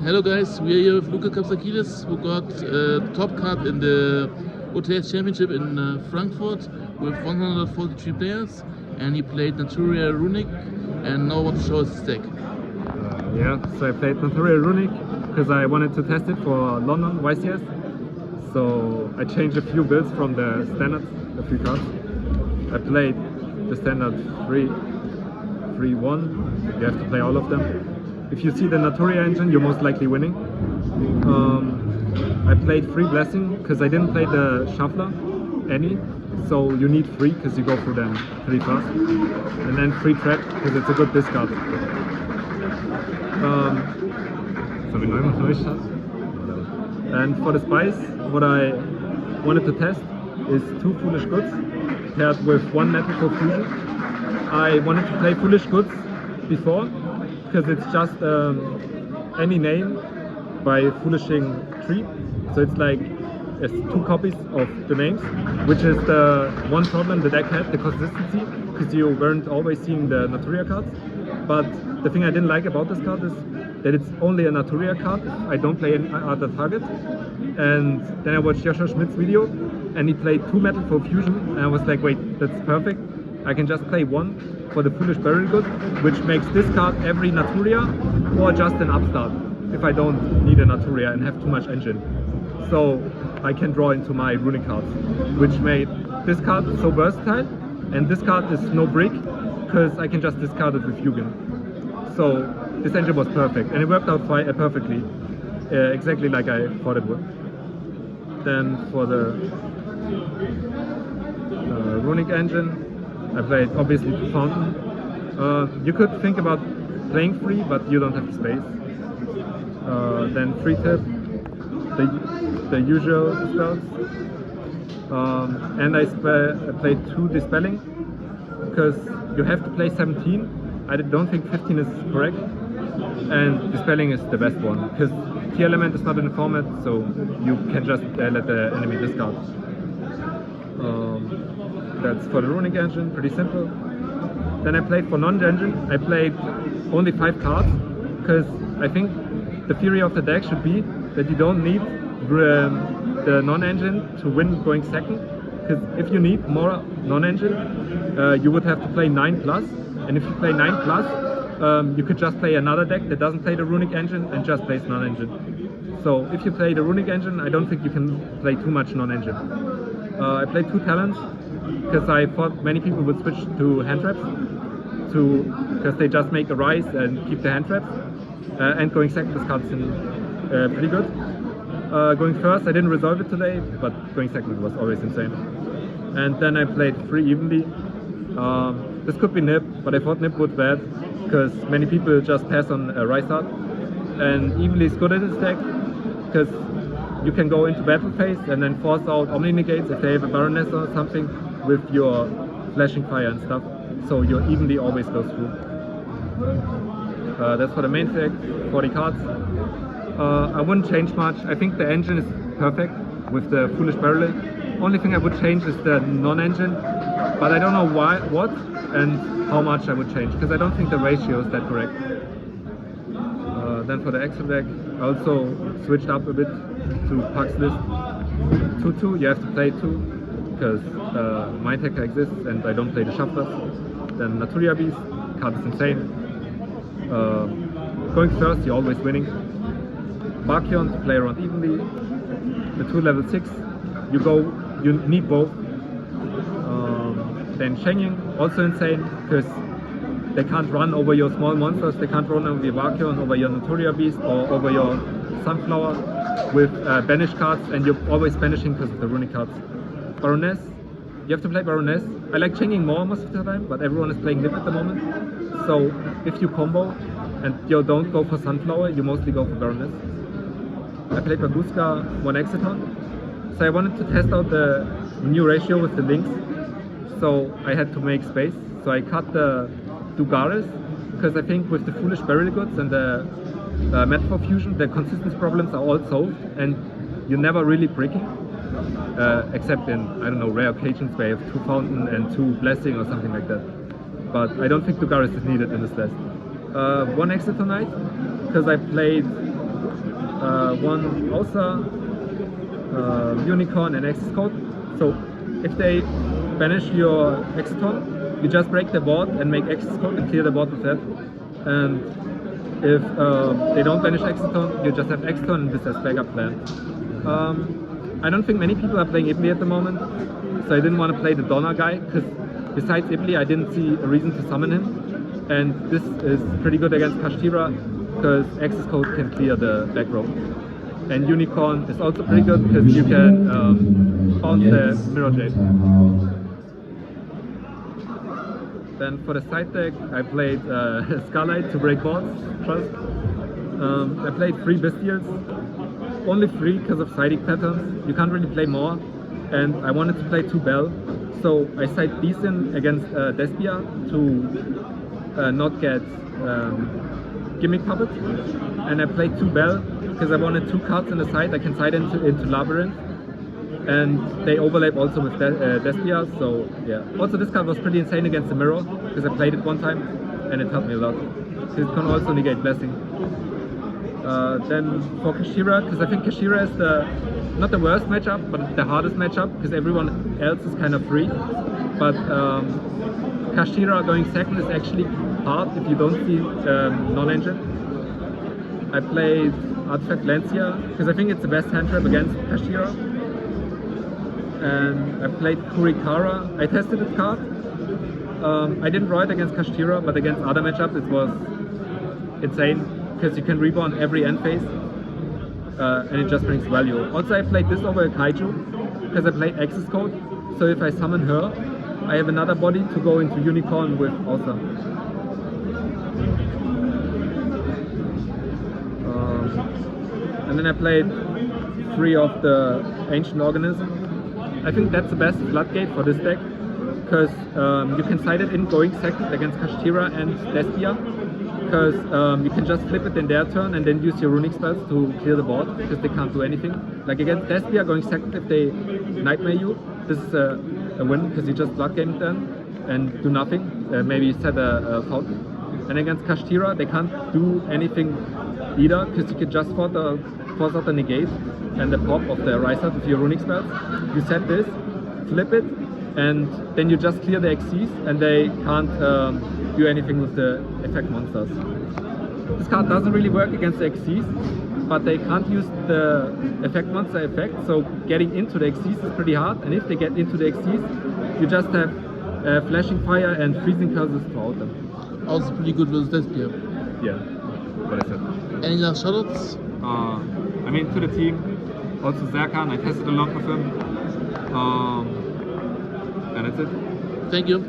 Hello guys, we are here with Luka Kapsachilis, who got top card in the OTS championship in Frankfurt with 143 players, and he played Naturia Runick, and now want to show us his deck. So I played Naturia Runick because I wanted to test it for London YCS. So I changed a few builds from the standard, a few cards. I played the standard 3-1, you have to play all of them. If you see the Naturia engine, you're most likely winning. I played free blessing because I didn't play the shuffler any, so you need free because you go through them pretty fast. And then free trap because it's a good discard. And for the spice, what I wanted to test is 2 Foolish Goods paired with 1 Natural Fusion. I wanted to play Foolish Goods before because it's just any name by Foolishing 3. So it's like it's 2 copies of the names, which is the one problem the deck had, the consistency, because you weren't always seeing the Naturia cards. But the thing I didn't like about this card is that it's only a Naturia card. I don't play any other target. And then I watched Joshua Schmidt's video and he played 2 Metal for Fusion, and I was like, wait, that's perfect. I can just play 1 for the Foolish Burial Good, which makes this card every Naturia or just an upstart if I don't need a Naturia and have too much engine. So I can draw into my Runick cards, which made this card so versatile, and this card is no brick because I can just discard it with Yugen. So this engine was perfect, and it worked out perfectly, exactly like I thought it would. Then for the Runick engine, I played obviously 2 Fountain. You could think about playing free, but you don't have the space. Then 3 tip, the usual spells. And I played 2 Dispelling, because you have to play 17. I don't think 15 is correct. And Dispelling is the best one, because Key Element is not in the format, so you can just let the enemy discard. That's for the Runick engine, pretty simple. Then I played for non-engine. I played only 5 cards, because I think the theory of the deck should be that you don't need the non-engine to win going second, because if you need more non-engine, you would have to play 9+, and if you play 9+, you could just play another deck that doesn't play the Runick engine and just plays non-engine. So if you play the Runick engine, I don't think you can play too much non-engine. I played 2 talents because I thought many people would switch to hand traps, because they just make a rise and keep the hand traps. And going second, this card's pretty good. Going first, I didn't resolve it today, but going second was always insane. And then I played 3 evenly. This could be Nip, but I thought Nip was bad because many people just pass on a rise art. And evenly is good in this deck because you can go into battle phase and then force out Omni Negates if they have a Baroness or something with your Flashing Fire and stuff. So your evenly always goes through. That's for the main deck, 40 cards. I wouldn't change much. I think the engine is perfect with the Foolish Barrel. Only thing I would change is the non-engine, but I don't know what and how much I would change, because I don't think the ratio is that correct. Then for the Excel deck, I also switched up a bit to Puck's list. 2-2, you have to play 2, because my Tecker exists and I don't play the Shufflers. Then Naturia Beast, card is insane. Going first, you're always winning. Barkion to play around evenly. The 2 level 6, you need both. Then Shenying, also insane, because they can't run over your small monsters, they can't run over your Barkion, over your Naturia Beast, or over your Sunflower with banish cards, and you're always banishing because of the Runick cards. Baroness, you have to play Baroness. I like Shenying more most of the time, but everyone is playing Nip at the moment. So if you combo and you don't go for Sunflower, you mostly go for Baroness. I played Baguska, 1 Exiton. So I wanted to test out the new ratio with the links. So I had to make space. So I cut the Dugaris, because I think with the Foolish Burial Goods and the Metaphor Fusion, the consistency problems are all solved and you're never really breaking. Except in, I don't know, rare occasions where you have 2 Fountain and 2 Blessing or something like that. But I don't think Dugaris is needed in this list. 1 Exit tonight, because I played one Osa, Unicorn and Access Code. So if they banish your Exciton, you just break the board and make Access Code and clear the board with that. And if they don't banish Exciton, you just have Exciton and this as backup plan. I don't think many people are playing Ibli at the moment, so I didn't want to play the Donner guy, because besides Ibli I didn't see a reason to summon him, and this is pretty good against Kashtira, because Access Code can clear the back row. And Unicorn is also pretty good, because you can bounce the Mirror Jade. Then for the side deck I played Scarlight to break boards, trust. I played 3 Bestials. Only 3 because of siding patterns. You can't really play more, and I wanted to play 2 Bell, so I side these in against Despia to not get Gimmick Puppet, and I played 2 Bell because I wanted 2 cards in the side I can side into Labyrinth, and they overlap also with Despia, so yeah. Also this card was pretty insane against the Mirror, because I played it one time and it helped me a lot, because it can also negate Blessing. Then for Kashira, because I think Kashira is not the worst matchup, but the hardest matchup, because everyone else is kind of free. But Kashira going second is actually hard if you don't see non-engine. I played Artifact Lancia, because I think it's the best hand trap against Kashira. And I played Kurikara. I tested this card. I didn't draw it against Kashira, but against other matchups it was insane, because you can reborn every end phase, and it just brings value. Also I played this over a Kaiju, because I played Access Code, so if I summon her, I have another body to go into Unicorn with also. And then I played 3 of the Ancient Organism. I think that's the best floodgate for this deck, because you can side it in going second against Kashtira and Despia, because you can just flip it in their turn and then use your Runick spells to clear the board, because they can't do anything. Like against Despia going second, if they Nightmare you, this is a win, because you just block game them and do nothing, maybe set a fountain. And against Kashtira they can't do anything either, because you can just force out the negate and the pop of the Rise Up with your Runick spells. You set this, flip it, and then you just clear the XCs and they can't do anything with the effect monsters. This card doesn't really work against the XCs, but they can't use the effect monster effect, so getting into the XCs is pretty hard, and if they get into the XCs, you just have Flashing Fire and Freezing Curses throughout them. Also pretty good with Despia. Yeah, what I said. Any last shoutouts? I mean, to the team, also Zerkan, I tested a lot with him, and that's it. Thank you.